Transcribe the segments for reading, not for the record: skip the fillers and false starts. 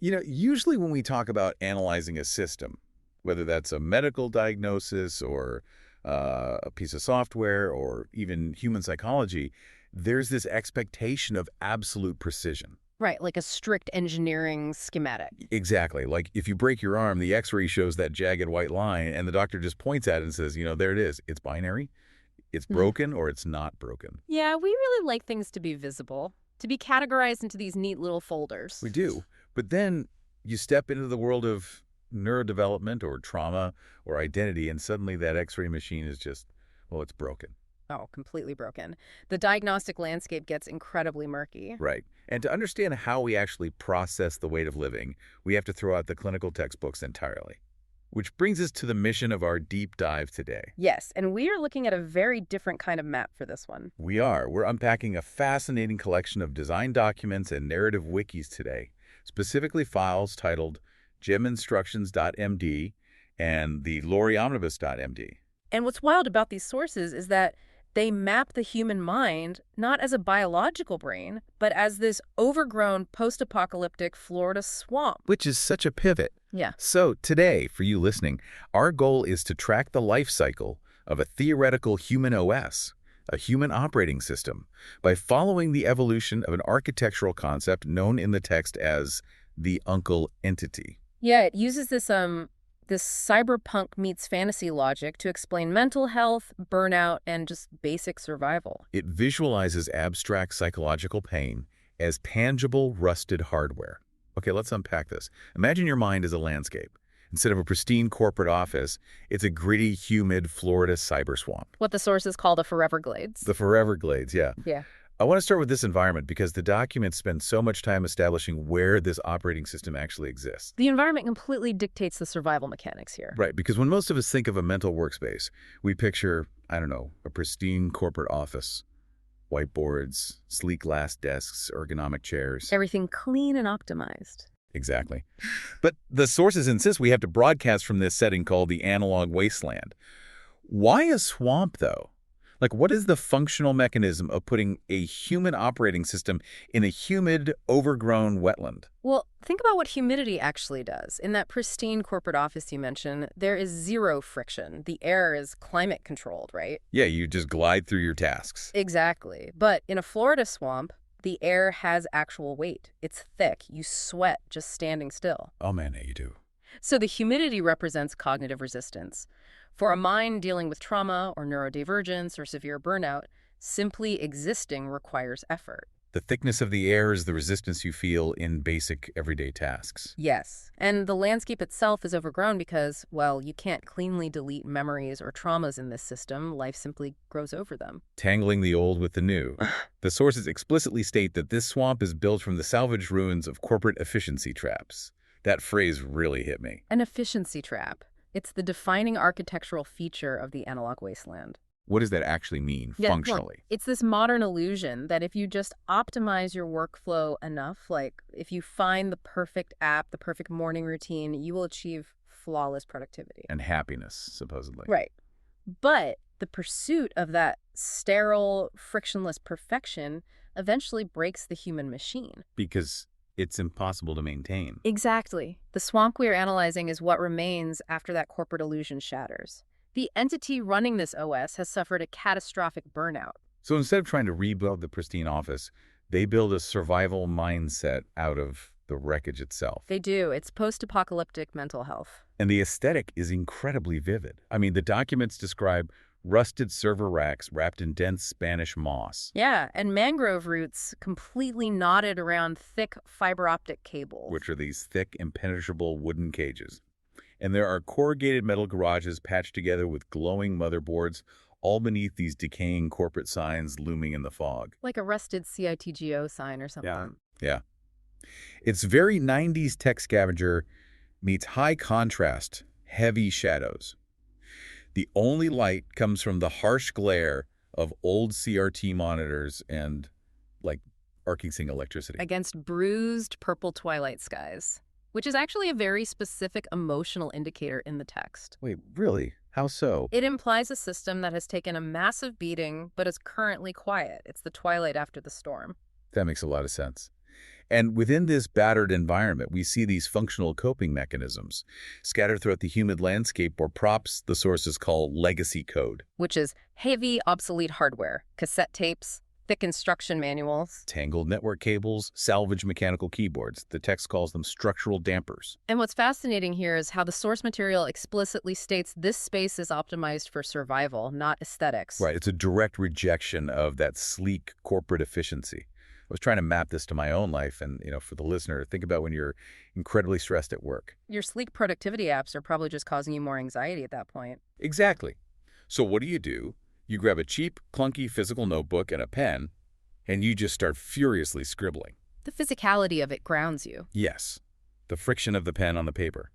Usually when we talk about analyzing a system, whether that's a medical diagnosis or a piece of software or even human psychology, there's this expectation of absolute precision. Right, like a strict engineering schematic. Exactly. Like if you break your arm, the x-ray shows that jagged white line, and the doctor just points at it and says, there it is. It's binary. It's broken or it's not broken. Yeah, we really like things to be visible, to be categorized into these neat little folders. We do. But then you step into the world of neurodevelopment or trauma or identity, and suddenly that x-ray machine is just, well, it's broken. Oh, completely broken. The diagnostic landscape gets incredibly murky. Right. And to understand how we actually process the weight of living, we have to throw out the clinical textbooks entirely. Which brings us to the mission of our deep dive today. Yes, and we are looking at a very different kind of map for this one. We are. We're unpacking a fascinating collection of design documents and narrative wikis today, specifically files titled geminstructions.md and the loriomnibus.md. And what's wild about these sources is that they map the human mind not as a biological brain, but as this overgrown post-apocalyptic Florida swamp. Which is such a pivot. Yeah. So today, for you listening, our goal is to track the life cycle of a theoretical human OS, a human operating system, by following the evolution of an architectural concept known in the text as the uncle entity. Yeah, it uses this cyberpunk meets fantasy logic to explain mental health, burnout, and just basic survival. It visualizes abstract psychological pain as tangible, rusted hardware. Okay, let's unpack this. Imagine your mind as a landscape. Instead of a pristine corporate office, it's a gritty, humid Florida cyber swamp. What the sources call the Foreverglades. The Foreverglades, yeah. Yeah. I want to start with this environment because the documents spend so much time establishing where this operating system actually exists. The environment completely dictates the survival mechanics here. Right, because when most of us think of a mental workspace, we picture, I don't know, a pristine corporate office, whiteboards, sleek glass desks, ergonomic chairs. Everything clean and optimized. Exactly. But the sources insist we have to broadcast from this setting called the analog wasteland. Why a swamp, though? Like, what is the functional mechanism of putting a human operating system in a humid, overgrown wetland? Well, think about what humidity actually does. In that pristine corporate office you mentioned, there is zero friction. The air is climate controlled, right? Yeah, you just glide through your tasks. Exactly. But in a Florida swamp, the air has actual weight. It's thick. You sweat just standing still. Oh, man, you do. So the humidity represents cognitive resistance. For a mind dealing with trauma or neurodivergence or severe burnout, simply existing requires effort. The thickness of the air is the resistance you feel in basic everyday tasks. Yes. And the landscape itself is overgrown because, well, you can't cleanly delete memories or traumas in this system. Life simply grows over them. Tangling the old with the new. The sources explicitly state that this swamp is built from the salvaged ruins of corporate efficiency traps. That phrase really hit me. An efficiency trap. It's the defining architectural feature of the analog wasteland. What does that actually mean functionally? Well, it's this modern illusion that if you just optimize your workflow enough, like if you find the perfect app, the perfect morning routine, you will achieve flawless productivity. And happiness, supposedly. Right. But the pursuit of that sterile, frictionless perfection eventually breaks the human machine. Because it's impossible to maintain. Exactly. The swamp we're analyzing is what remains after that corporate illusion shatters. The entity running this OS has suffered a catastrophic burnout. So instead of trying to rebuild the pristine office, they build a survival mindset out of the wreckage itself. They do. It's post-apocalyptic mental health. And the aesthetic is incredibly vivid. I mean, the documents describe rusted server racks wrapped in dense Spanish moss. Yeah, and mangrove roots completely knotted around thick fiber optic cables. Which are these thick, impenetrable wooden cages. And there are corrugated metal garages patched together with glowing motherboards, all beneath these decaying corporate signs looming in the fog. Like a rusted CITGO sign or something. Yeah. It's very 90s tech scavenger meets high contrast, heavy shadows. The only light comes from the harsh glare of old CRT monitors and, like, arcing electricity. Against bruised purple twilight skies, which is actually a very specific emotional indicator in the text. Wait, really? How so? It implies a system that has taken a massive beating but is currently quiet. It's the twilight after the storm. That makes a lot of sense. And within this battered environment, we see these functional coping mechanisms scattered throughout the humid landscape, or props the sources call legacy code. Which is heavy, obsolete hardware, cassette tapes, thick instruction manuals. Tangled network cables, salvaged mechanical keyboards. The text calls them structural dampers. And what's fascinating here is how the source material explicitly states this space is optimized for survival, not aesthetics. Right, it's a direct rejection of that sleek corporate efficiency. I was trying to map this to my own life, and for the listener, think about when you're incredibly stressed at work. Your sleek productivity apps are probably just causing you more anxiety at that point. Exactly. So what do? You grab a cheap, clunky physical notebook and a pen, and you just start furiously scribbling. The physicality of it grounds you. Yes, the friction of the pen on the paper.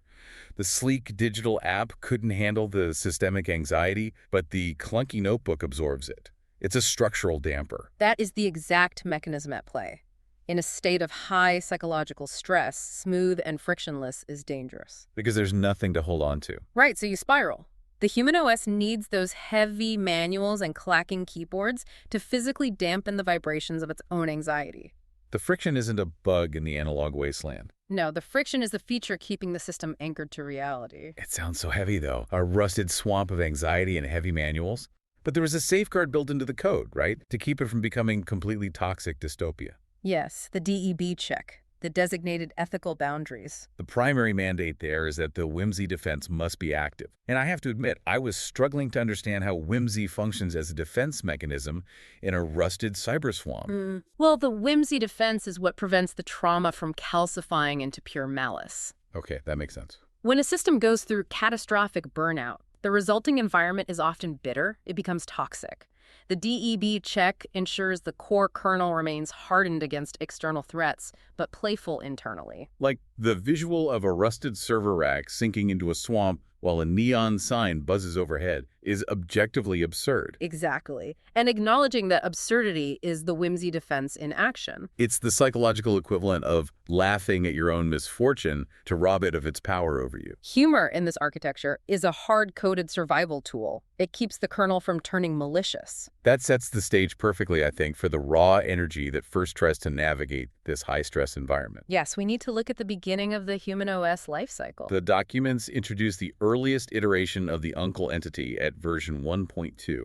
The sleek digital app couldn't handle the systemic anxiety, but the clunky notebook absorbs it. It's a structural damper. That is the exact mechanism at play. In a state of high psychological stress, smooth and frictionless is dangerous. Because there's nothing to hold on to. Right, so you spiral. The human OS needs those heavy manuals and clacking keyboards to physically dampen the vibrations of its own anxiety. The friction isn't a bug in the analog wasteland. No, the friction is the feature keeping the system anchored to reality. It sounds so heavy, though. A rusted swamp of anxiety and heavy manuals. But there was a safeguard built into the code, right? To keep it from becoming completely toxic dystopia. Yes, the DEB check, the designated ethical boundaries. The primary mandate there is that the whimsy defense must be active. And I have to admit, I was struggling to understand how whimsy functions as a defense mechanism in a rusted cyber swamp. Well, the whimsy defense is what prevents the trauma from calcifying into pure malice. Okay, that makes sense. When a system goes through catastrophic burnout, the resulting environment is often bitter. It becomes toxic. The DEB check ensures the core kernel remains hardened against external threats, but playful internally. Like the visual of a rusted server rack sinking into a swamp while a neon sign buzzes overhead is objectively absurd. Exactly. And acknowledging that absurdity is the whimsy defense in action. It's the psychological equivalent of laughing at your own misfortune to rob it of its power over you. Humor in this architecture is a hard-coded survival tool. It keeps the kernel from turning malicious. That sets the stage perfectly, I think, for the raw energy that first tries to navigate this high-stress environment. Yes, we need to look at the beginning of the human OS lifecycle. The documents introduce the earliest iteration of the uncle entity at version 1.2.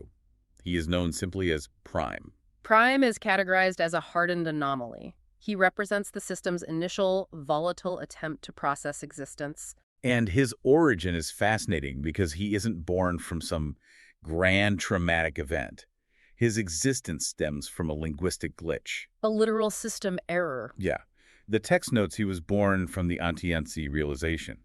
He is known simply as Prime. Prime is categorized as a hardened anomaly. He represents the system's initial volatile attempt to process existence. And his origin is fascinating because he isn't born from some grand traumatic event. His existence stems from a linguistic glitch. A literal system error. Yeah. The text notes he was born from the Antiensi realization.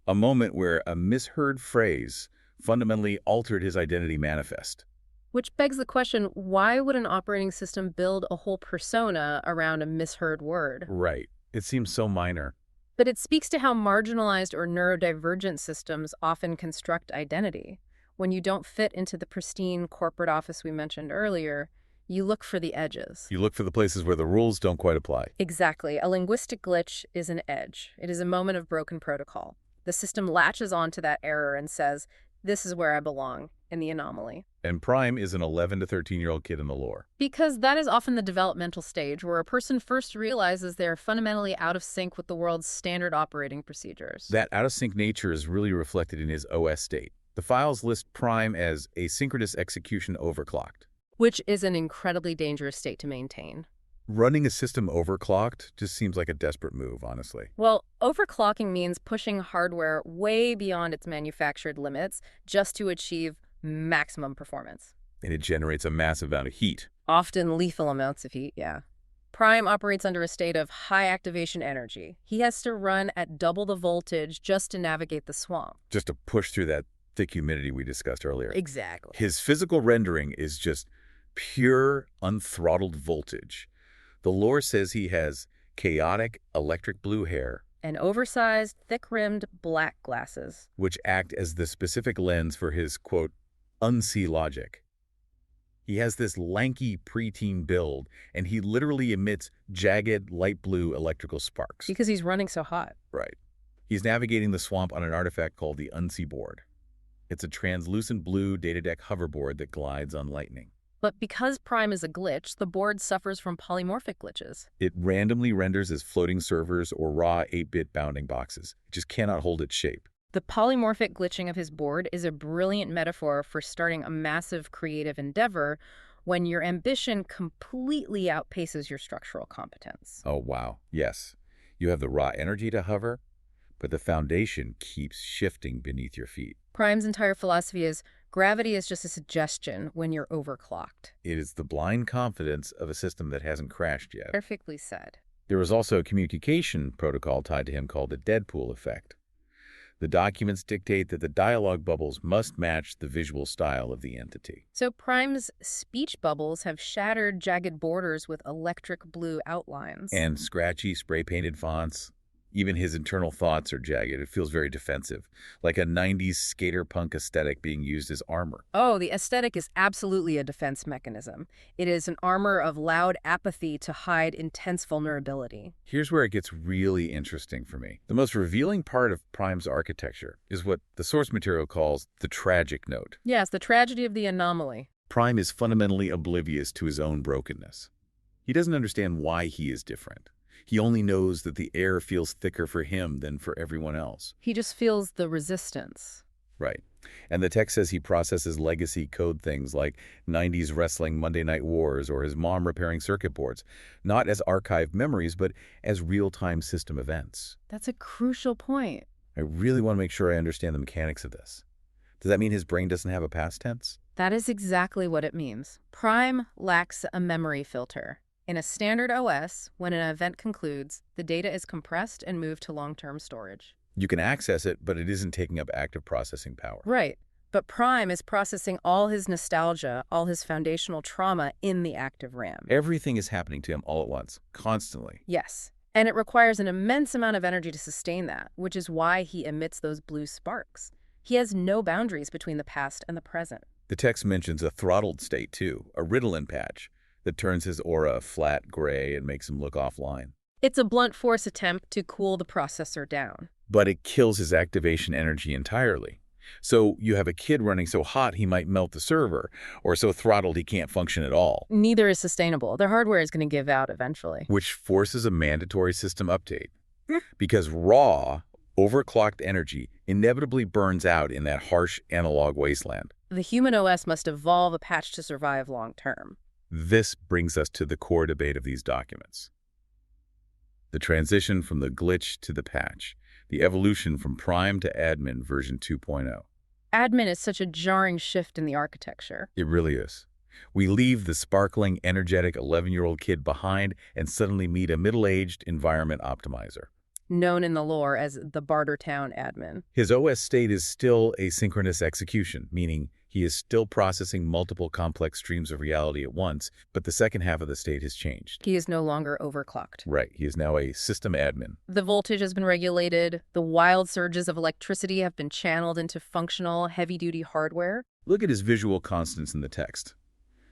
A moment where a misheard phrase fundamentally altered his identity manifest. Which begs the question, why would an operating system build a whole persona around a misheard word? Right. It seems so minor. But it speaks to how marginalized or neurodivergent systems often construct identity. When you don't fit into the pristine corporate office we mentioned earlier, you look for the edges. You look for the places where the rules don't quite apply. Exactly. A linguistic glitch is an edge. It is a moment of broken protocol. The system latches onto that error and says, this is where I belong, in the anomaly. And Prime is an 11 to 13-year-old kid in the lore. Because that is often the developmental stage where a person first realizes they are fundamentally out of sync with the world's standard operating procedures. That out-of-sync nature is really reflected in his OS state. The files list Prime as asynchronous execution overclocked. Which is an incredibly dangerous state to maintain. Running a system overclocked just seems like a desperate move, honestly. Well, overclocking means pushing hardware way beyond its manufactured limits just to achieve maximum performance. And it generates a massive amount of heat. Often lethal amounts of heat, yeah. Prime operates under a state of high activation energy. He has to run at double the voltage just to navigate the swamp. Just to push through that thick humidity we discussed earlier. Exactly. His physical rendering is just pure, unthrottled voltage. The lore says he has chaotic electric blue hair, And oversized, thick-rimmed black glasses. which act as the specific lens for his, quote, unsee logic. He has this lanky preteen build, and he literally emits jagged light blue electrical sparks. Because he's running so hot. Right. He's navigating the swamp on an artifact called the unsee board. It's a translucent blue data deck hoverboard that glides on lightning. But because Prime is a glitch, the board suffers from polymorphic glitches. It randomly renders as floating servers or raw 8-bit bounding boxes. It just cannot hold its shape. The polymorphic glitching of his board is a brilliant metaphor for starting a massive creative endeavor when your ambition completely outpaces your structural competence. Oh, wow. Yes. You have the raw energy to hover, but the foundation keeps shifting beneath your feet. Prime's entire philosophy is gravity is just a suggestion when you're overclocked. It is the blind confidence of a system that hasn't crashed yet. Perfectly said. There is also a communication protocol tied to him called the Deadpool effect. The documents dictate that the dialogue bubbles must match the visual style of the entity. So Prime's speech bubbles have shattered, jagged borders with electric blue outlines. And scratchy, spray-painted fonts. Even his internal thoughts are jagged. It feels very defensive, like a 90s skater punk aesthetic being used as armor. Oh, the aesthetic is absolutely a defense mechanism. It is an armor of loud apathy to hide intense vulnerability. Here's where it gets really interesting for me. The most revealing part of Prime's architecture is what the source material calls the tragic note. Yes, the tragedy of the anomaly. Prime is fundamentally oblivious to his own brokenness. He doesn't understand why he is different. He only knows that the air feels thicker for him than for everyone else. He just feels the resistance. Right. And the text says he processes legacy code things like 90s wrestling Monday Night Wars or his mom repairing circuit boards, not as archived memories, but as real-time system events. That's a crucial point. I really want to make sure I understand the mechanics of this. Does that mean his brain doesn't have a past tense? That is exactly what it means. Prime lacks a memory filter. In a standard OS, when an event concludes, the data is compressed and moved to long-term storage. You can access it, but it isn't taking up active processing power. Right. But Prime is processing all his nostalgia, all his foundational trauma in the active RAM. Everything is happening to him all at once, constantly. Yes. And it requires an immense amount of energy to sustain that, which is why he emits those blue sparks. He has no boundaries between the past and the present. The text mentions a throttled state, too, a Ritalin patch that turns his aura flat gray and makes him look offline. It's a blunt force attempt to cool the processor down. But it kills his activation energy entirely. So you have a kid running so hot he might melt the server, or so throttled he can't function at all. Neither is sustainable. Their hardware is going to give out eventually. Which forces a mandatory system update. Because raw, overclocked energy inevitably burns out in that harsh analog wasteland. The human OS must evolve a patch to survive long term. This brings us to the core debate of these documents. The transition from the glitch to the patch. The evolution from Prime to Admin version 2.0. Admin is such a jarring shift in the architecture. It really is. We leave the sparkling, energetic 11-year-old kid behind and suddenly meet a middle-aged environment optimizer. Known in the lore as the Bartertown admin. His OS state is still asynchronous execution, meaning he is still processing multiple complex streams of reality at once, but the second half of the state has changed. He is no longer overclocked. Right. He is now a system admin. The voltage has been regulated. The wild surges of electricity have been channeled into functional, heavy-duty hardware. Look at his visual constants in the text.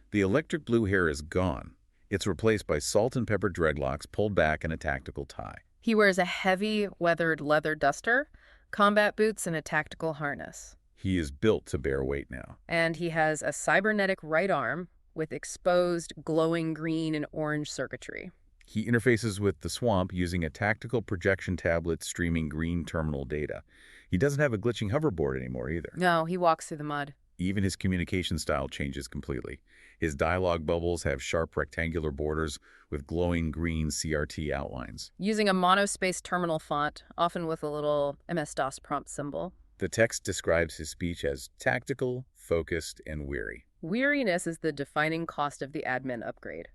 The electric blue hair is gone. It's replaced by salt and pepper dreadlocks pulled back in a tactical tie. He wears a heavy, weathered leather duster, combat boots, and a tactical harness. He is built to bear weight now. And he has a cybernetic right arm with exposed, glowing green and orange circuitry. He interfaces with the swamp using a tactical projection tablet streaming green terminal data. He doesn't have a glitching hoverboard anymore either. No, he walks through the mud. Even his communication style changes completely. His dialogue bubbles have sharp rectangular borders with glowing green CRT outlines. Using a monospace terminal font, often with a little MS-DOS prompt symbol. The text describes his speech as tactical, focused, and weary. Weariness is the defining cost of the admin upgrade.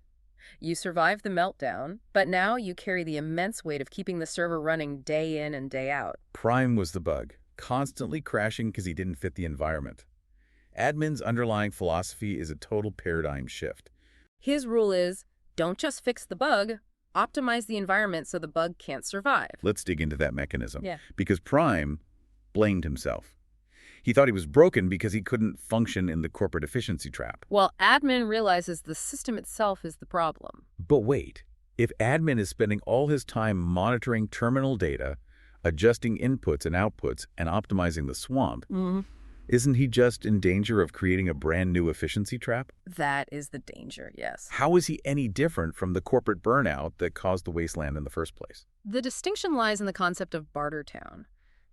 You survived the meltdown, but now you carry the immense weight of keeping the server running day in and day out. Prime was the bug, constantly crashing because he didn't fit the environment. Admin's underlying philosophy is a total paradigm shift. His rule is, don't just fix the bug, optimize the environment so the bug can't survive. Let's dig into that mechanism. Yeah. Because Prime blamed himself. He thought he was broken because he couldn't function in the corporate efficiency trap. Well, admin realizes the system itself is the problem. But wait, if admin is spending all his time monitoring terminal data, adjusting inputs and outputs, and optimizing the swamp, Isn't he just in danger of creating a brand new efficiency trap? That is the danger, yes. How is he any different from the corporate burnout that caused the wasteland in the first place? The distinction lies in the concept of Bartertown.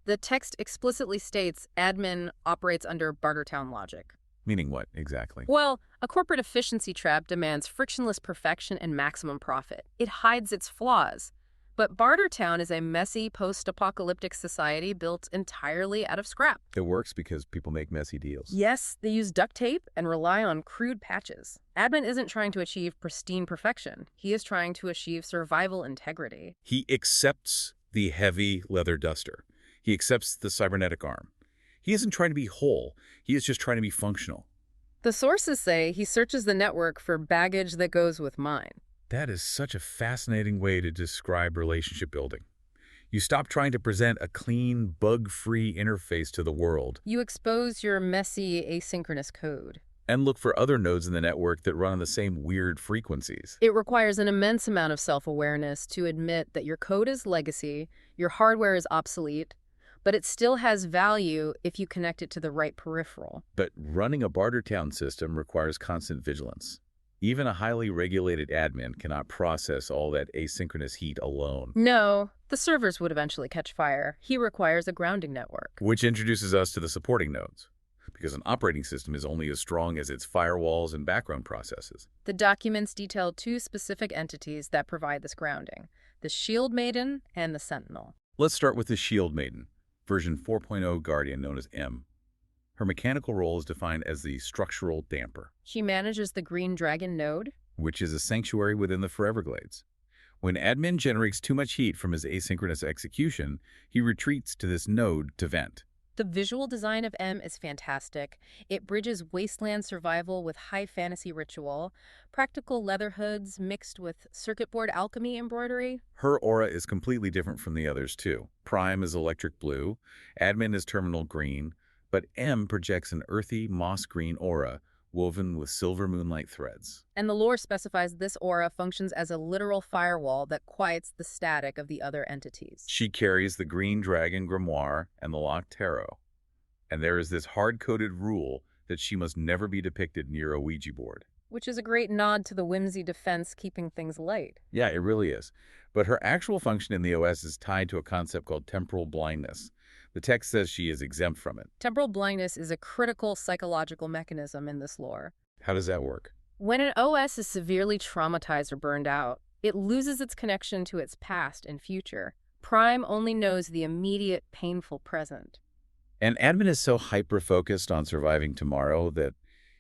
The text explicitly states admin operates under Bartertown logic. Meaning what, exactly? Well, a corporate efficiency trap demands frictionless perfection and maximum profit. It hides its flaws. But Bartertown is a messy, post-apocalyptic society built entirely out of scrap. It works because people make messy deals. Yes, they use duct tape and rely on crude patches. Admin isn't trying to achieve pristine perfection. He is trying to achieve survival integrity. He accepts the heavy leather duster. He accepts the cybernetic arm. He isn't trying to be whole. He is just trying to be functional. The sources say he searches the network for baggage that goes with mine. That is such a fascinating way to describe relationship building. You stop trying to present a clean, bug-free interface to the world. You expose your messy, asynchronous code. And look for other nodes in the network that run on the same weird frequencies. It requires an immense amount of self-awareness to admit that your code is legacy, your hardware is obsolete, but it still has value if you connect it to the right peripheral. But running a Bartertown system requires constant vigilance. Even a highly regulated admin cannot process all that asynchronous heat alone. No, the servers would eventually catch fire. He requires a grounding network. Which introduces us to the supporting nodes, because an operating system is only as strong as its firewalls and background processes. The documents detail two specific entities that provide this grounding, the Shield Maiden and the Sentinel. Let's start with the Shield Maiden, version 4.0 Guardian known as M. Her mechanical role is defined as the structural damper. She manages the Green Dragon node, which is a sanctuary within the Foreverglades. When admin generates too much heat from his asynchronous execution, he retreats to this node to vent. The visual design of M is fantastic. It bridges wasteland survival with high fantasy ritual, practical leather hoods mixed with circuit board alchemy embroidery. Her aura is completely different from the others too. Prime is electric blue, admin is terminal green, but M projects an earthy, moss-green aura woven with silver moonlight threads. And the lore specifies this aura functions as a literal firewall that quiets the static of the other entities. She carries the Green Dragon Grimoire and the Locked Tarot. And there is this hard-coded rule that she must never be depicted near a Ouija board. Which is a great nod to the whimsy defense keeping things light. Yeah, it really is. But her actual function in the OS is tied to a concept called temporal blindness. The text says she is exempt from it. Temporal blindness is a critical psychological mechanism in this lore. How does that work? When an OS is severely traumatized or burned out, it loses its connection to its past and future. Prime only knows the immediate, painful present. And admin is so hyper-focused on surviving tomorrow that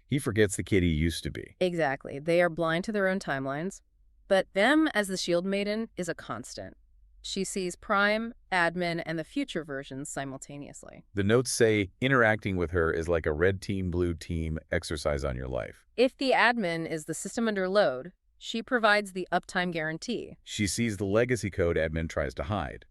he forgets the kid he used to be. Exactly. They are blind to their own timelines. But them, as the Shield Maiden, is a constant. She sees Prime, admin, and the future versions simultaneously. The notes say interacting with her is like a red team, blue team exercise on your life. If the admin is the system under load, she provides the uptime guarantee. She sees the legacy code admin tries to hide.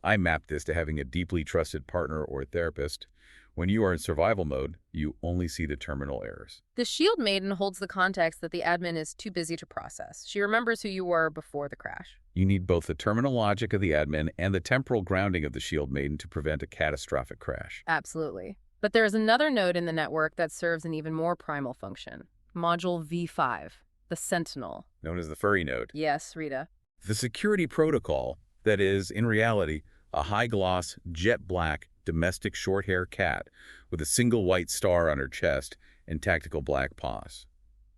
I map this to having a deeply trusted partner or therapist. When you are in survival mode, you only see the terminal errors. The Shield Maiden holds the context that the admin is too busy to process. She remembers who you were before the crash. You need both the terminal logic of the admin and the temporal grounding of the Shield Maiden to prevent a catastrophic crash. Absolutely. But there is another node in the network that serves an even more primal function. Module V5, the Sentinel. Known as the furry node. Yes, Rita. The security protocol that is, in reality, a high-gloss, jet-black, domestic short-hair cat with a single white star on her chest and tactical black paws.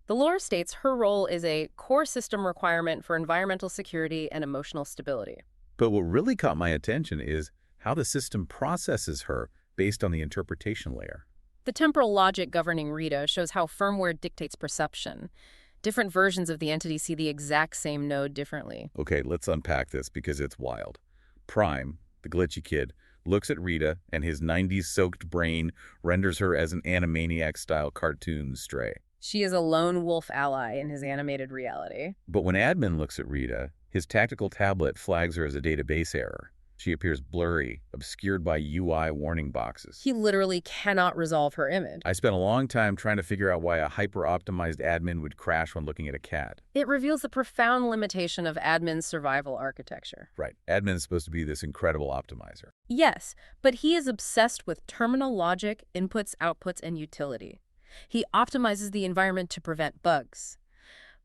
The lore states her role is a core system requirement for environmental security and emotional stability. But what really caught my attention is how the system processes her based on the interpretation layer. The temporal logic governing Rita shows how firmware dictates perception. Different versions of the entity see the exact same node differently. Okay, let's unpack this because it's wild. Prime, the glitchy kid, looks at Rita, and his 90s-soaked brain renders her as an Animaniac-style cartoon stray. She is a lone wolf ally in his animated reality. But when admin looks at Rita, his tactical tablet flags her as a database error. She appears blurry, obscured by UI warning boxes. He literally cannot resolve her image. I spent a long time trying to figure out why a hyper-optimized admin would crash when looking at a cat. It reveals the profound limitation of admin's survival architecture. Right. Admin is supposed to be this incredible optimizer. Yes, but he is obsessed with terminal logic, inputs, outputs, and utility. He optimizes the environment to prevent bugs.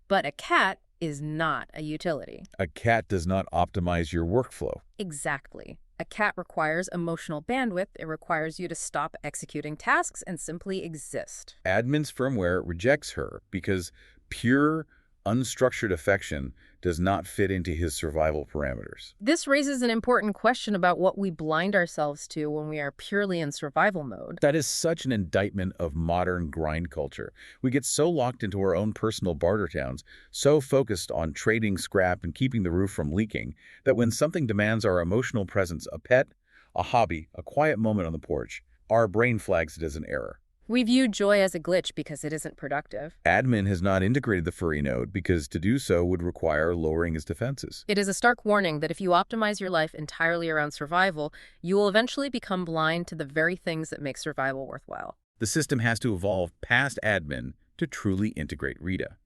But a cat is not a utility. A cat does not optimize your workflow. Exactly. A cat requires emotional bandwidth. It requires you to stop executing tasks and simply exist. Admin's firmware rejects her because pure, unstructured affection does not fit into his survival parameters. This raises an important question about what we blind ourselves to when we are purely in survival mode. That is such an indictment of modern grind culture. We get so locked into our own personal barter towns, so focused on trading scrap and keeping the roof from leaking, that when something demands our emotional presence, a pet, a hobby, a quiet moment on the porch, our brain flags it as an error. We view joy as a glitch because it isn't productive. Admin has not integrated the furry node because to do so would require lowering his defenses. It is a stark warning that if you optimize your life entirely around survival, you will eventually become blind to the very things that make survival worthwhile. The system has to evolve past admin to truly integrate Rita.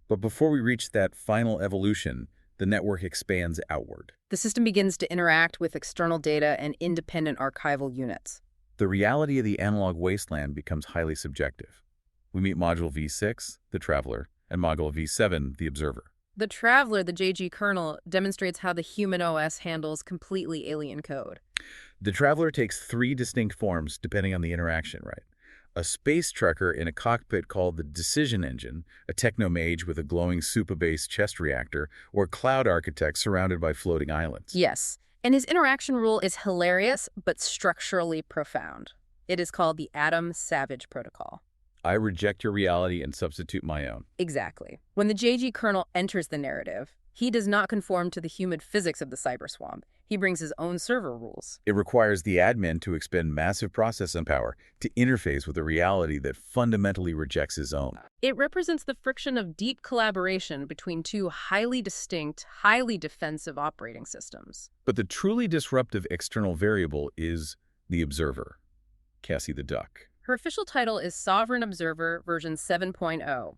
But before we reach that final evolution, the network expands outward. The system begins to interact with external data and independent archival units. The reality of the analog wasteland becomes highly subjective. We meet Module V6, the Traveler, and Module V7, the Observer. The Traveler, the JG kernel, demonstrates how the human OS handles completely alien code. The Traveler takes 3 distinct forms depending on the interaction, right? A space trucker in a cockpit called the Decision Engine, a techno-mage with a glowing SUPA-based chest reactor, or cloud architect surrounded by floating islands. Yes. And his interaction rule is hilarious, but structurally profound. It is called the Adam Savage Protocol. I reject your reality and substitute my own. Exactly. When the JG kernel enters the narrative, he does not conform to the human physics of the cyberswamp. He brings his own server rules. It requires the admin to expend massive processing power to interface with a reality that fundamentally rejects his own. It represents the friction of deep collaboration between two highly distinct, highly defensive operating systems. But the truly disruptive external variable is the observer, Cassie the duck. Her official title is Sovereign Observer version 7.0.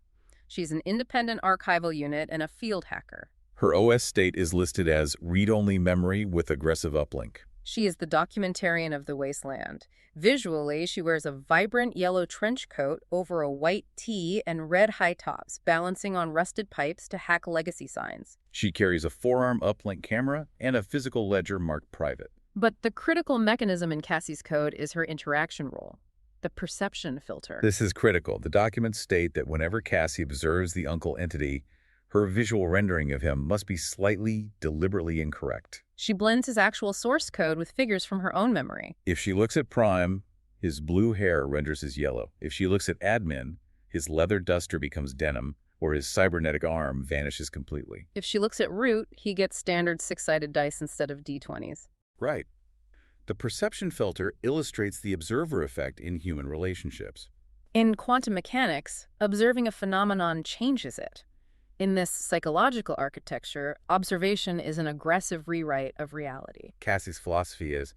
She's an independent archival unit and a field hacker. Her OS state is listed as read-only memory with aggressive uplink. She is the documentarian of the wasteland. Visually, she wears a vibrant yellow trench coat over a white tee and red high tops, balancing on rusted pipes to hack legacy signs. She carries a forearm uplink camera and a physical ledger marked private. But the critical mechanism in Cassie's code is her interaction role, the perception filter. This is critical. The documents state that whenever Cassie observes the uncle entity, her visual rendering of him must be slightly, deliberately incorrect. She blends his actual source code with figures from her own memory. If she looks at Prime, his blue hair renders as yellow. If she looks at Admin, his leather duster becomes denim, or his cybernetic arm vanishes completely. If she looks at Root, he gets standard 6-sided dice instead of D20s. Right. The perception filter illustrates the observer effect in human relationships. In quantum mechanics, observing a phenomenon changes it. In this psychological architecture, observation is an aggressive rewrite of reality. Cassie's philosophy is,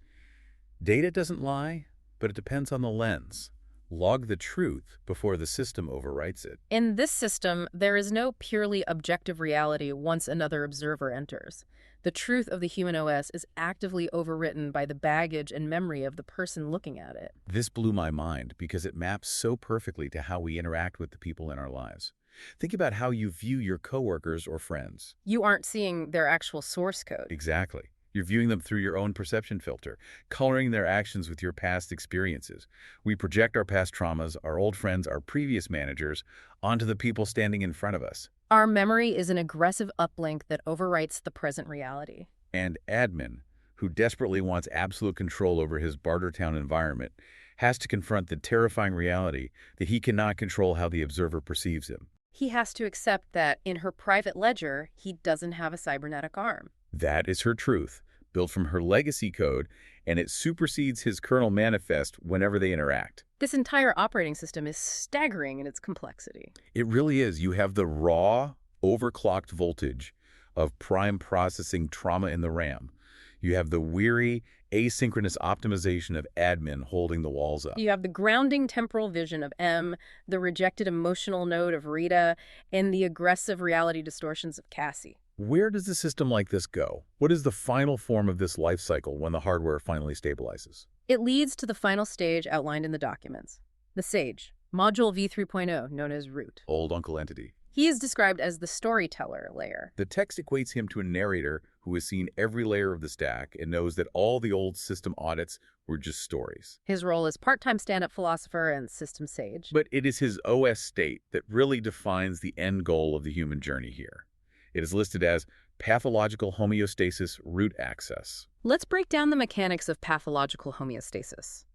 data doesn't lie, but it depends on the lens. Log the truth before the system overwrites it. In this system, there is no purely objective reality once another observer enters. The truth of the human OS is actively overwritten by the baggage and memory of the person looking at it. This blew my mind because it maps so perfectly to how we interact with the people in our lives. Think about how you view your coworkers or friends. You aren't seeing their actual source code. Exactly. You're viewing them through your own perception filter, coloring their actions with your past experiences. We project our past traumas, our old friends, our previous managers, onto the people standing in front of us. Our memory is an aggressive uplink that overwrites the present reality. And admin, who desperately wants absolute control over his Bartertown environment, has to confront the terrifying reality that he cannot control how the observer perceives him. He has to accept that in her private ledger, he doesn't have a cybernetic arm. That is her truth, built from her legacy code, and it supersedes his kernel manifest whenever they interact. This entire operating system is staggering in its complexity. It really is. You have the raw, overclocked voltage of prime processing trauma in the RAM. You have the weary, asynchronous optimization of admin holding the walls up. You have the grounding temporal vision of M, the rejected emotional node of Rita, and the aggressive reality distortions of Cassie. Where does a system like this go? What is the final form of this life cycle when the hardware finally stabilizes? It leads to the final stage outlined in the documents. The SAGE, Module V3.0, known as root. Old Uncle Entity. He is described as the storyteller layer. The text equates him to a narrator who has seen every layer of the stack and knows that all the old system audits were just stories. His role is part-time stand-up philosopher and system sage. But it is his OS state that really defines the end goal of the human journey here. It is listed as pathological homeostasis root access. Let's break down the mechanics of pathological homeostasis.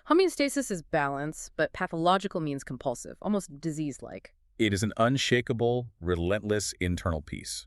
Homeostasis is balance, but pathological means compulsive, almost disease-like. It is an unshakable, relentless internal peace.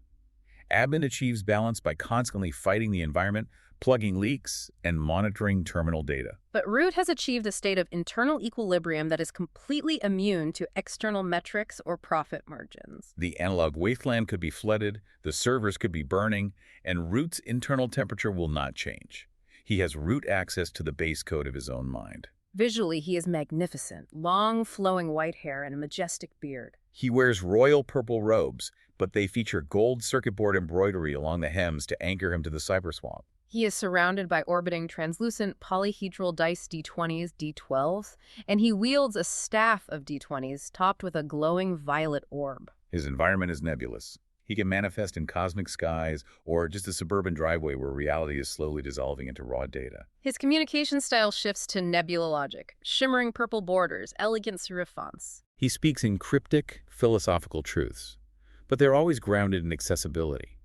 Admin achieves balance by constantly fighting the environment, plugging leaks, and monitoring terminal data. But root has achieved a state of internal equilibrium that is completely immune to external metrics or profit margins. The analog wasteland could be flooded, the servers could be burning, and root's internal temperature will not change. He has root access to the base code of his own mind. Visually, he is magnificent, long flowing white hair and a majestic beard. He wears royal purple robes, but they feature gold circuit board embroidery along the hems to anchor him to the cyberswamp. He is surrounded by orbiting translucent polyhedral dice D20s, D12s, and he wields a staff of D20s topped with a glowing violet orb. His environment is nebulous. He can manifest in cosmic skies or just a suburban driveway where reality is slowly dissolving into raw data. His communication style shifts to nebula logic, shimmering purple borders, elegant serif fonts. He speaks in cryptic, philosophical truths, but they're always grounded in accessibility.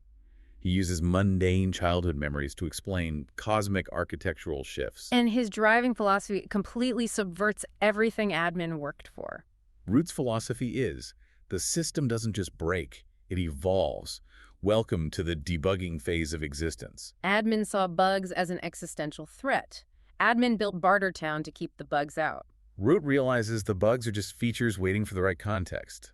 He uses mundane childhood memories to explain cosmic architectural shifts. And his driving philosophy completely subverts everything admin worked for. Root's philosophy is, the system doesn't just break, it evolves. Welcome to the debugging phase of existence. Admin saw bugs as an existential threat. Admin built Bartertown to keep the bugs out. Root realizes the bugs are just features waiting for the right context.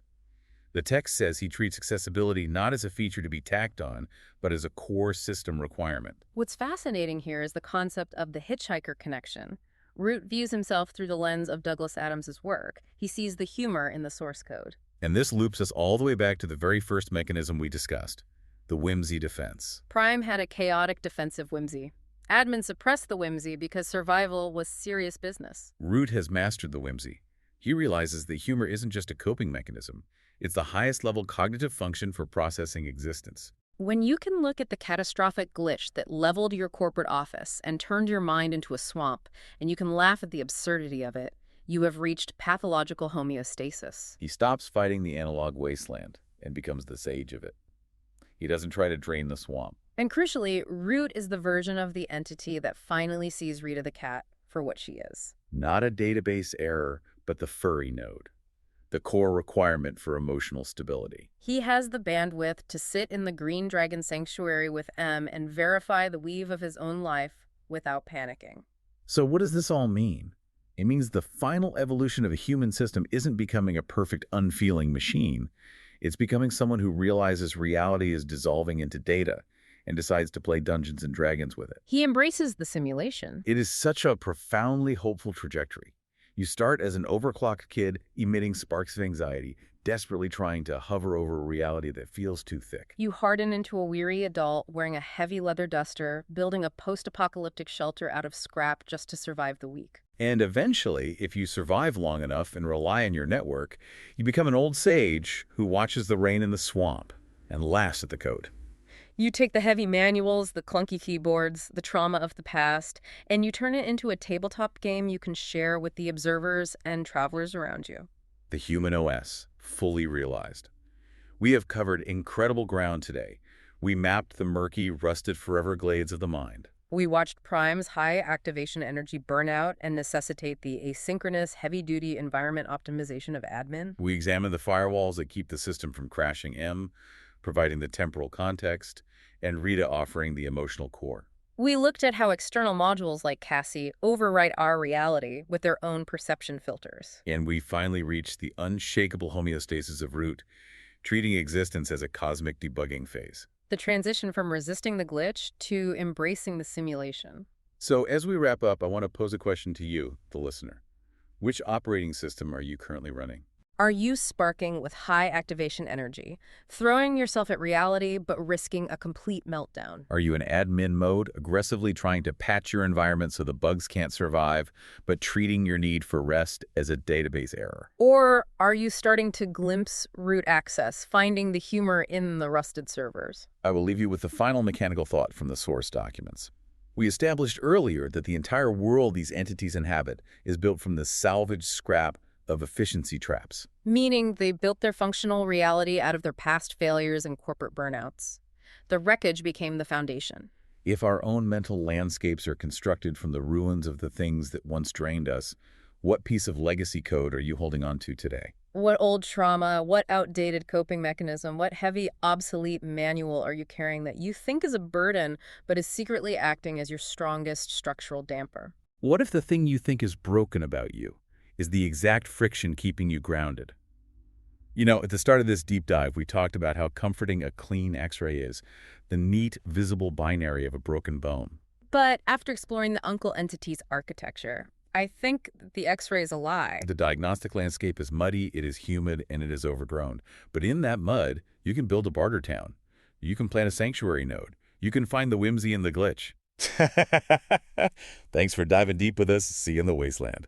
The text says he treats accessibility not as a feature to be tacked on, but as a core system requirement. What's fascinating here is the concept of the hitchhiker connection. Root views himself through the lens of Douglas Adams's work. He sees the humor in the source code. And this loops us all the way back to the very first mechanism we discussed, the whimsy defense. Prime had a chaotic defensive whimsy. Admin suppressed the whimsy because survival was serious business. Root has mastered the whimsy. He realizes that humor isn't just a coping mechanism. It's the highest level cognitive function for processing existence. When you can look at the catastrophic glitch that leveled your corporate office and turned your mind into a swamp, and you can laugh at the absurdity of it, you have reached pathological homeostasis. He stops fighting the analog wasteland and becomes the sage of it. He doesn't try to drain the swamp. And crucially, root is the version of the entity that finally sees Rita the cat for what she is. Not a database error, but the furry node, the core requirement for emotional stability. He has the bandwidth to sit in the Green Dragon Sanctuary with M and verify the weave of his own life without panicking. So what does this all mean? It means the final evolution of a human system isn't becoming a perfect, unfeeling machine. It's becoming someone who realizes reality is dissolving into data and decides to play Dungeons and Dragons with it. He embraces the simulation. It is such a profoundly hopeful trajectory. You start as an overclocked kid emitting sparks of anxiety, desperately trying to hover over a reality that feels too thick. You harden into a weary adult wearing a heavy leather duster, building a post-apocalyptic shelter out of scrap just to survive the week. And eventually, if you survive long enough and rely on your network, you become an old sage who watches the rain in the swamp and laughs at the code. You take the heavy manuals, the clunky keyboards, the trauma of the past, and you turn it into a tabletop game you can share with the observers and travelers around you. The human OS, fully realized. We have covered incredible ground today. We mapped the murky, rusted Foreverglades of the mind. We watched Prime's high activation energy burnout and necessitate the asynchronous, heavy-duty environment optimization of admin. We examined the firewalls that keep the system from crashing M, providing the temporal context, and Rita offering the emotional core. We looked at how external modules like Cassie overwrite our reality with their own perception filters. And we finally reached the unshakable homeostasis of root, treating existence as a cosmic debugging phase. The transition from resisting the glitch to embracing the simulation. So as we wrap up, I want to pose a question to you, the listener. Which operating system are you currently running? Are you sparking with high activation energy, throwing yourself at reality but risking a complete meltdown? Are you in admin mode, aggressively trying to patch your environment so the bugs can't survive, but treating your need for rest as a database error? Or are you starting to glimpse root access, finding the humor in the rusted servers? I will leave you with the final mechanical thought from the source documents. We established earlier that the entire world these entities inhabit is built from the salvaged scrap of efficiency traps. Meaning they built their functional reality out of their past failures and corporate burnouts. The wreckage became the foundation. If our own mental landscapes are constructed from the ruins of the things that once drained us, what piece of legacy code are you holding on to today? What old trauma, what outdated coping mechanism, what heavy, obsolete manual are you carrying that you think is a burden but is secretly acting as your strongest structural damper? What if the thing you think is broken about you is the exact friction keeping you grounded? You know, at the start of this deep dive, we talked about how comforting a clean X-ray is, the neat, visible binary of a broken bone. But after exploring the uncle entity's architecture, I think the X-ray is a lie. The diagnostic landscape is muddy, it is humid, and it is overgrown. But in that mud, you can build a barter town. You can plant a sanctuary node. You can find the whimsy in the glitch. Thanks for diving deep with us. See you in the wasteland.